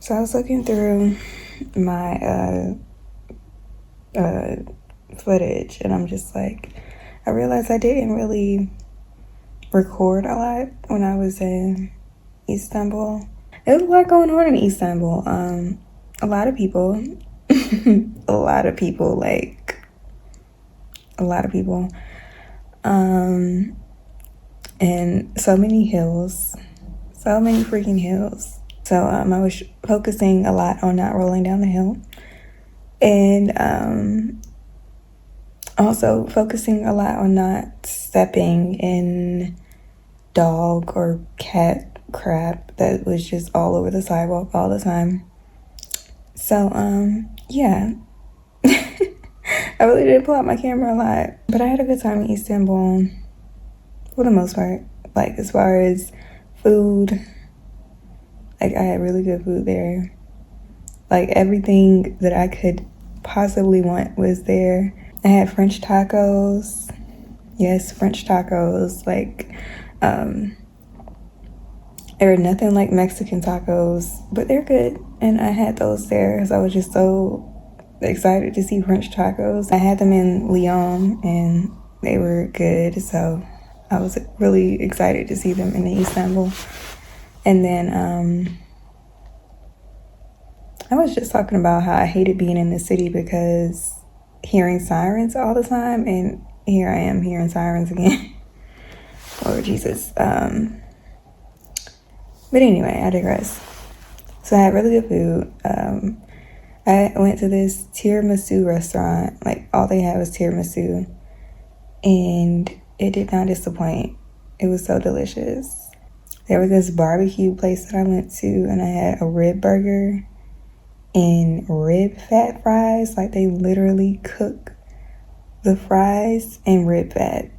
So I was looking through my footage, and I'm just like, I realized I didn't really record a lot when I was in Istanbul. There was a lot going on in Istanbul. A lot of people, a lot of people, like a lot of people, and so many hills, so many freaking hills. So I was focusing a lot on not rolling down the hill, and also focusing a lot on not stepping in dog or cat crap that was just all over the sidewalk all the time. So yeah. I really didn't pull out my camera a lot, but I had a good time in Istanbul for the most part. Like, as far as food, like, I had really good food there. Like, everything that I could possibly want was there. I had French tacos. Yes, French tacos. Like, they're nothing like Mexican tacos, but they're good. And I had those there, so I was just so excited to see French tacos. I had them in Lyon, and they were good, so I was really excited to see them in Istanbul. And then I was just talking about how I hated being in the city because hearing sirens all the time, and here I am hearing sirens again. Lord Jesus. But anyway, I digress. So I had really good food. I went to this tiramisu restaurant. Like, all they had was tiramisu, and it did not disappoint. It was so delicious. There was this barbecue place that I went to, and I had a rib burger and rib fat fries. Like, they literally cook the fries in rib fat.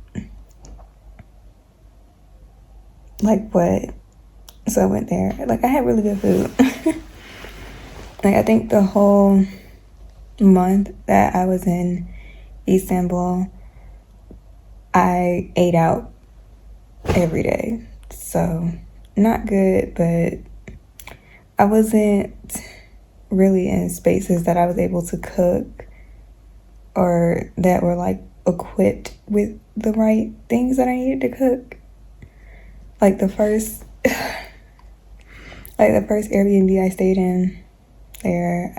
Like, what? So I went there. Like, I had really good food. Like, I think the whole month that I was in Istanbul, I ate out every day. So, not good, but I wasn't really in spaces that I was able to cook or that were, like, equipped with the right things that I needed to cook. Like, the first Airbnb I stayed in there,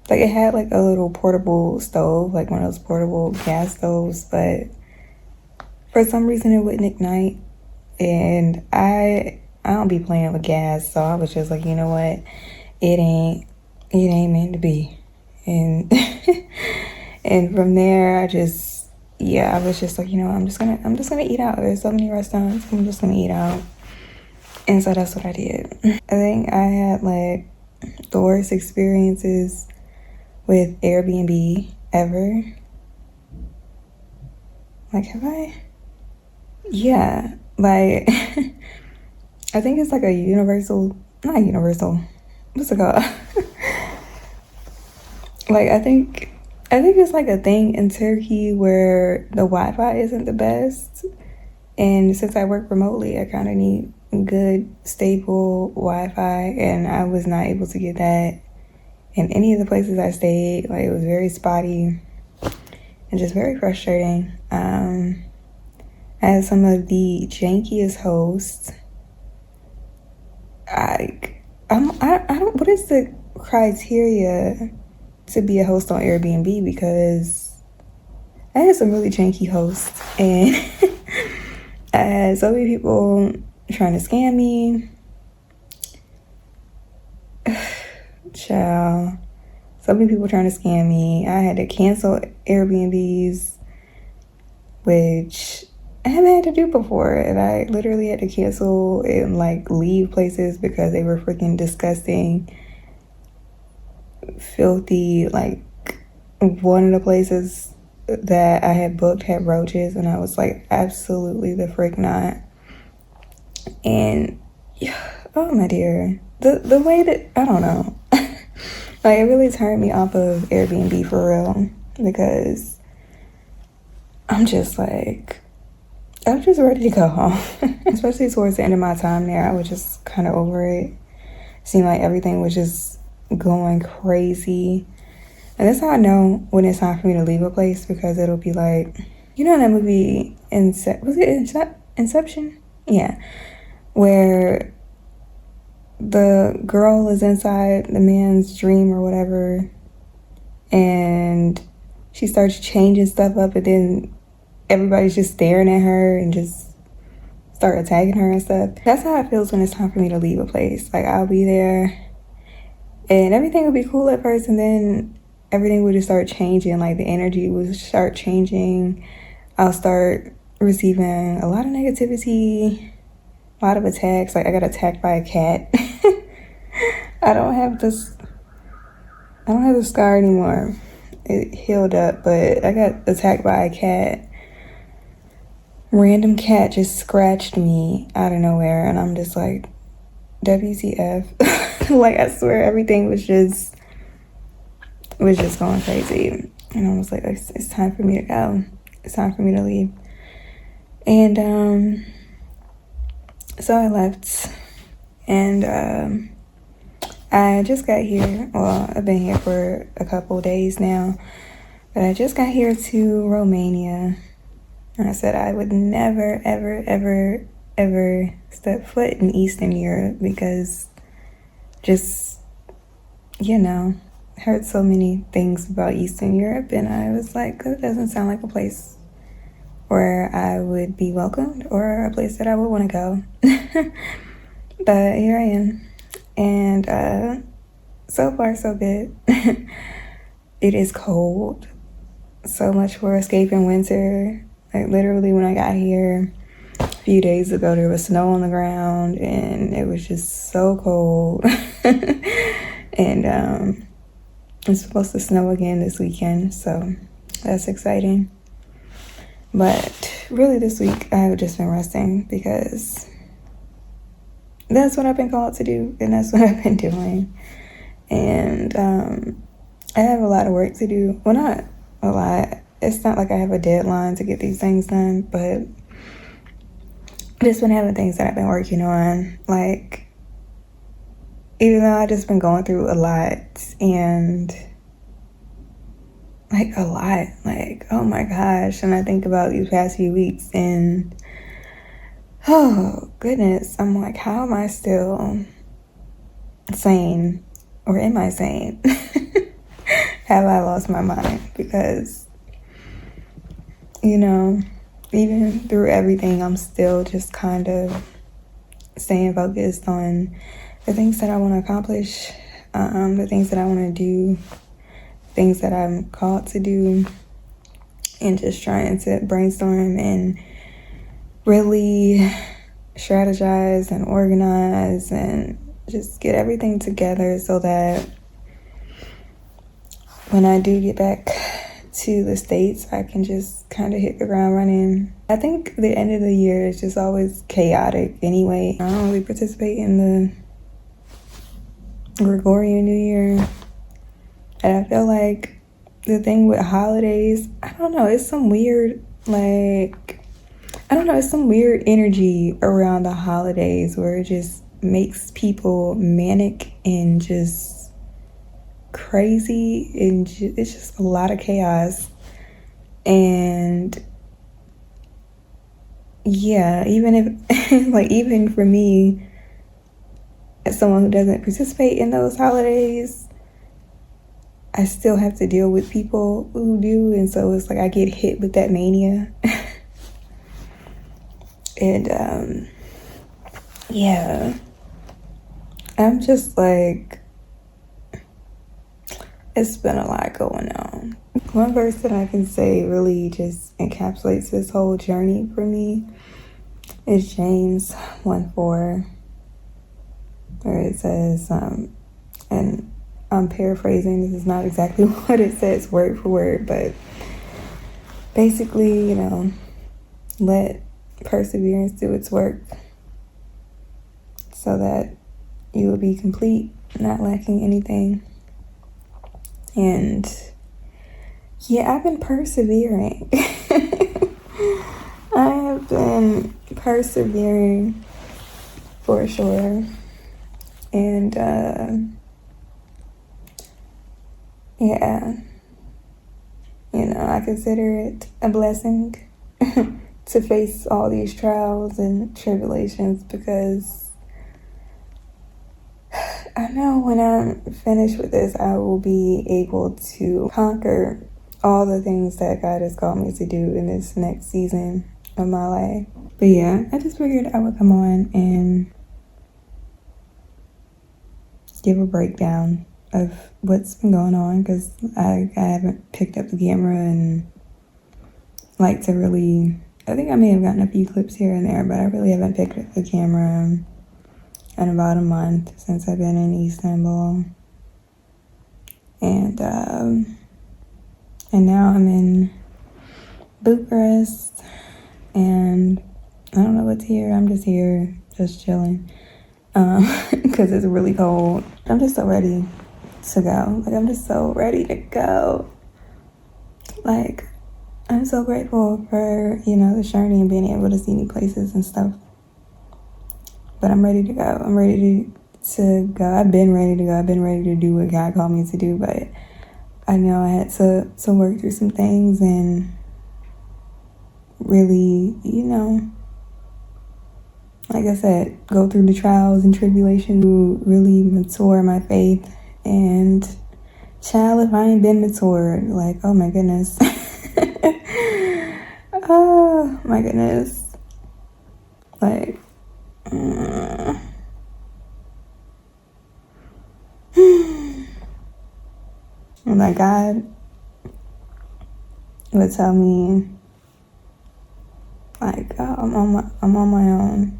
like, it had like a little portable stove, like one of those portable gas stoves, but for some reason it wouldn't ignite, and I don't be playing with gas, so I was just like, you know what, it ain't meant to be. And and from there I was just like, you know, I'm just gonna eat out. There's so many restaurants, I'm just gonna eat out. And so that's what I did. I think I had like the worst experiences with Airbnb ever. Like, have I? Yeah, like I think it's like a not universal. What's it called? Like, I think it's like a thing in Turkey where the Wi-Fi isn't the best. And since I work remotely, I kind of need good, stable Wi-Fi, and I was not able to get that in any of the places I stayed. Like, it was very spotty and just very frustrating. I had some of the jankiest hosts. I don't, what is the criteria to be a host on Airbnb? Because I had some really janky hosts, and I had so many people trying to scam me. Child. So many people trying to scam me. I had to cancel Airbnbs, which I haven't had to do before. And I literally had to cancel and like leave places because they were freaking disgusting, filthy. Like, one of the places that I had booked had roaches, and I was like, absolutely the frick not. And oh my dear, the way that, I don't know, like, it really turned me off of Airbnb for real, because I'm just ready to go home. Especially towards the end of my time there, I was just kind of over it. seemed like everything was just going crazy. And that's how I know when it's time for me to leave a place, because it'll be like, you know that movie, was it Inception? Yeah. Where the girl is inside the man's dream or whatever, and she starts changing stuff up, and then everybody's just staring at her and just start attacking her and stuff. That's how it feels when it's time for me to leave a place. Like, I'll be there and everything will be cool at first, and then everything will just start changing. Like, the energy will start changing. I'll start receiving a lot of negativity, a lot of attacks. Like, I got attacked by a cat. I don't have the scar anymore. It healed up, but I got attacked by a cat. Random cat just scratched me out of nowhere, and I'm just like, WTF. Like, I swear everything was just going crazy. And I was like, it's time for me to go. It's time for me to leave. And so I left, and I just got here. Well, I've been here for a couple days now, but I just got here to Romania. And I said I would never, ever, ever, ever step foot in Eastern Europe, because just, heard so many things about Eastern Europe, and I was like, it doesn't sound like a place where I would be welcomed or a place that I would want to go. But here I am, and so far so good. It is cold. So much for escaping winter. Like, literally, when I got here a few days ago, there was snow on the ground, and it was just so cold. And it's supposed to snow again this weekend, so that's exciting. But really, this week I have just been resting, because that's what I've been called to do, and that's what I've been doing. And I have a lot of work to do. Well, not a lot. It's not like I have a deadline to get these things done, but I've just been having things that I've been working on. Like, even though I've just been going through a lot, and like a lot, like, oh my gosh. And I think about these past few weeks, and oh goodness, I'm like, how am I still sane? Or am I sane? Have I lost my mind? Because, even through everything, I'm still just kind of staying focused on the things that I want to accomplish, the things that I want to do, things that I'm called to do, and just trying to brainstorm and really strategize and organize and just get everything together, so that when I do get back to the States, I can just kind of hit the ground running. I think the end of the year is just always chaotic anyway. I don't really participate in the Gregorian New Year. And I feel like the thing with holidays, I don't know, it's some weird, it's some weird energy around the holidays where it just makes people manic and just crazy, and it's just a lot of chaos. And yeah, even if even for me, as someone who doesn't participate in those holidays, I still have to deal with people who do, and so it's like I get hit with that mania. And yeah, I'm just like, it's been a lot going on. One verse that I can say really just encapsulates this whole journey for me is James 1:4, where it says, and I'm paraphrasing, this is not exactly what it says word for word, but basically, let perseverance do its work, so that you will be complete, not lacking anything. And yeah, I've been persevering. I have been persevering for sure. And yeah, you know, I consider it a blessing to face all these trials and tribulations, because I know when I'm finished with this, I will be able to conquer all the things that God has called me to do in this next season of my life. But yeah, I just figured I would come on and give a breakdown of what's been going on, because I haven't picked up the camera and like to really, I think I may have gotten a few clips here and there, but I really haven't picked up the camera in about a month since I've been in Istanbul. And now I'm in Bucharest, and I don't know what's here. I'm just here, just chilling, because it's really cold. I'm just so ready to go. Like, I'm just so ready to go. Like, I'm so grateful for, you know, the journey and being able to see new places and stuff. But I'm ready to go. I'm ready to go. I've been ready to go. I've been ready to do what God called me to do, but I know I had to work through some things and really, you know, like I said, go through the trials and tribulations to really mature my faith. And child, if I ain't been matured, like, oh my goodness. Oh my goodness. Like, like God would tell me, like, oh, I'm on my own.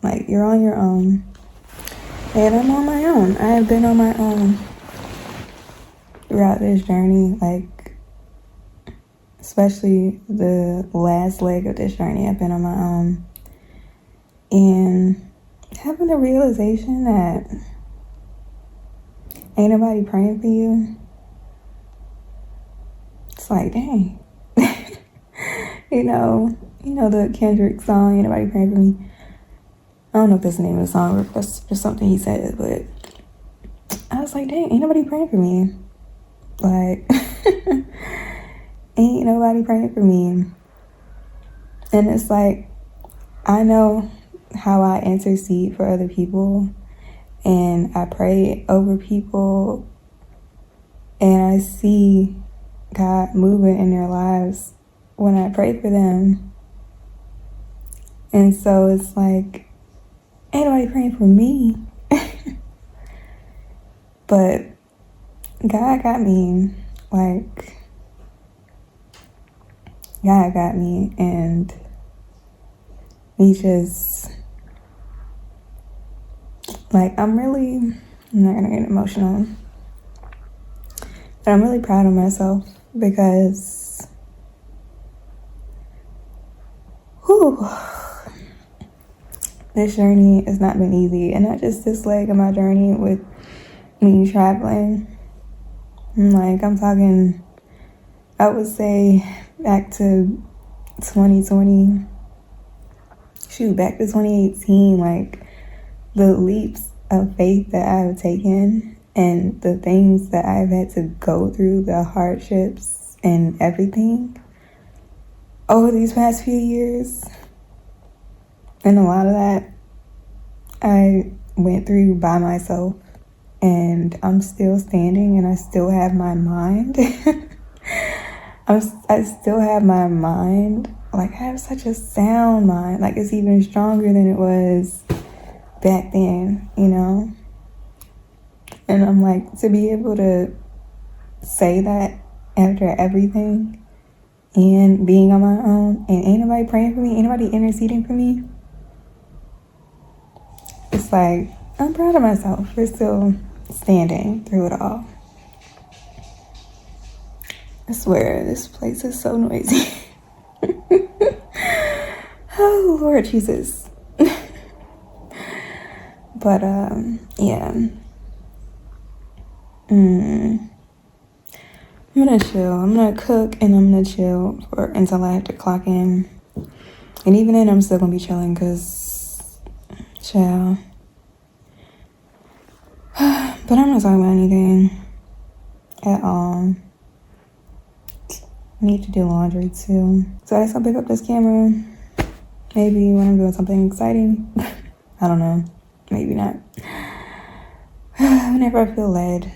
Like, you're on your own. And I'm on my own. I have been on my own throughout this journey. Like, especially the last leg of this journey, I've been on my own. And having the realization that ain't nobody praying for you, it's like, dang. you know the Kendrick song, ain't nobody praying for me. I don't know if that's the name of the song or if that's just something he said, but I was like, dang, ain't nobody praying for me. Like, ain't nobody praying for me. And it's like, I know how I intercede for other people, and I pray over people, and I see God moving in their lives when I pray for them. And so it's like, ain't nobody praying for me. But God got me. Like, God got me, and he just, like, I'm not gonna get emotional, but I'm really proud of myself, because this journey has not been easy, and not just this leg of my journey with me traveling. Like, I'm talking, I would say back to 2020, back to 2018, like, the leaps of faith that I've taken and the things that I've had to go through, the hardships and everything over these past few years. And a lot of that I went through by myself, and I'm still standing, and I still have my mind. I still have my mind. Like, I have such a sound mind. Like, it's even stronger than it was back then, you know? And I'm like, to be able to say that after everything and being on my own, and ain't nobody praying for me, ain't nobody interceding for me, it's like, I'm proud of myself for still standing through it all. I swear, this place is so noisy. Oh, Lord Jesus. But, yeah. I'm gonna chill. I'm gonna cook, and I'm gonna chill until I have to clock in. And even then, I'm still gonna be chilling, because, child, But I'm not talking about anything at all. I need to do laundry too. So I guess I'll pick up this camera maybe when I'm doing something exciting. I don't know. Maybe not. Whenever I feel led.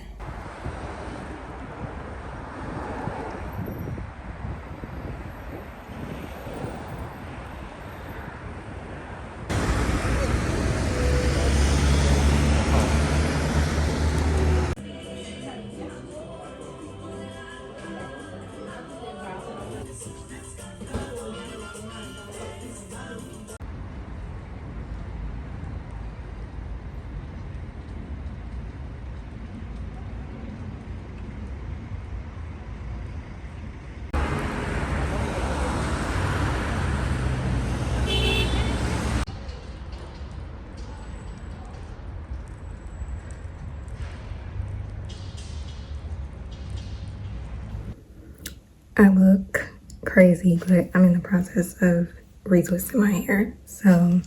I look crazy, but I'm in the process of retwisting my hair. So,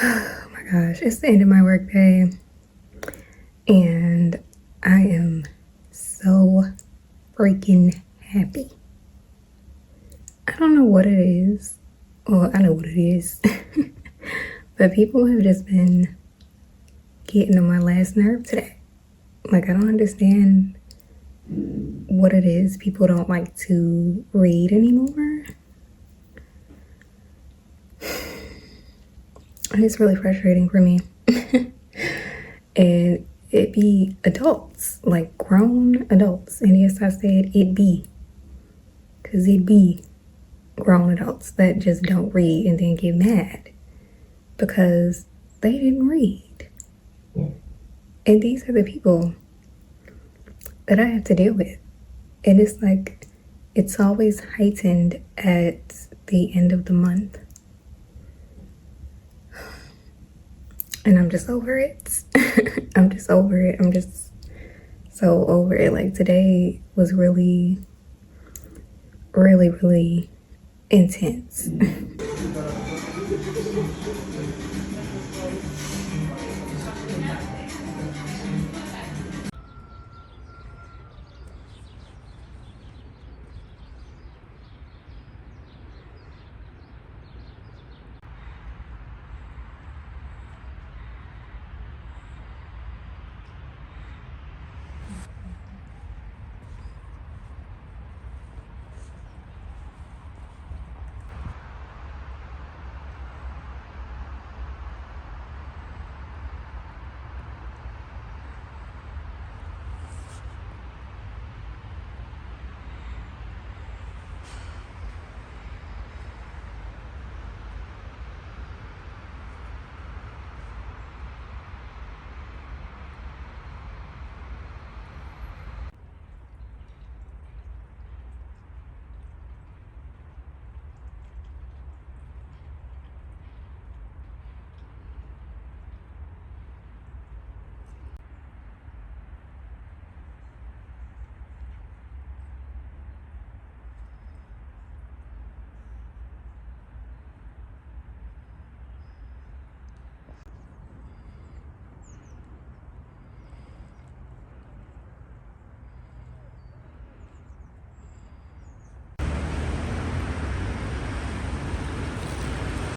oh my gosh, it's the end of my workday, and I am so freaking happy. I don't know what it is. Well, I know what it is. But people have just been getting on my last nerve today. Like, I don't understand what it is. People don't like to read anymore. And it's really frustrating for me. And it be adults, like grown adults. And yes, I said it be. Because it be grown adults that just don't read and then get mad because they didn't read. And these are the people that I have to deal with. And it's like, it's always heightened at the end of the month. And I'm just over it. I'm just over it. I'm just so over it. Like, today was really, really, really intense.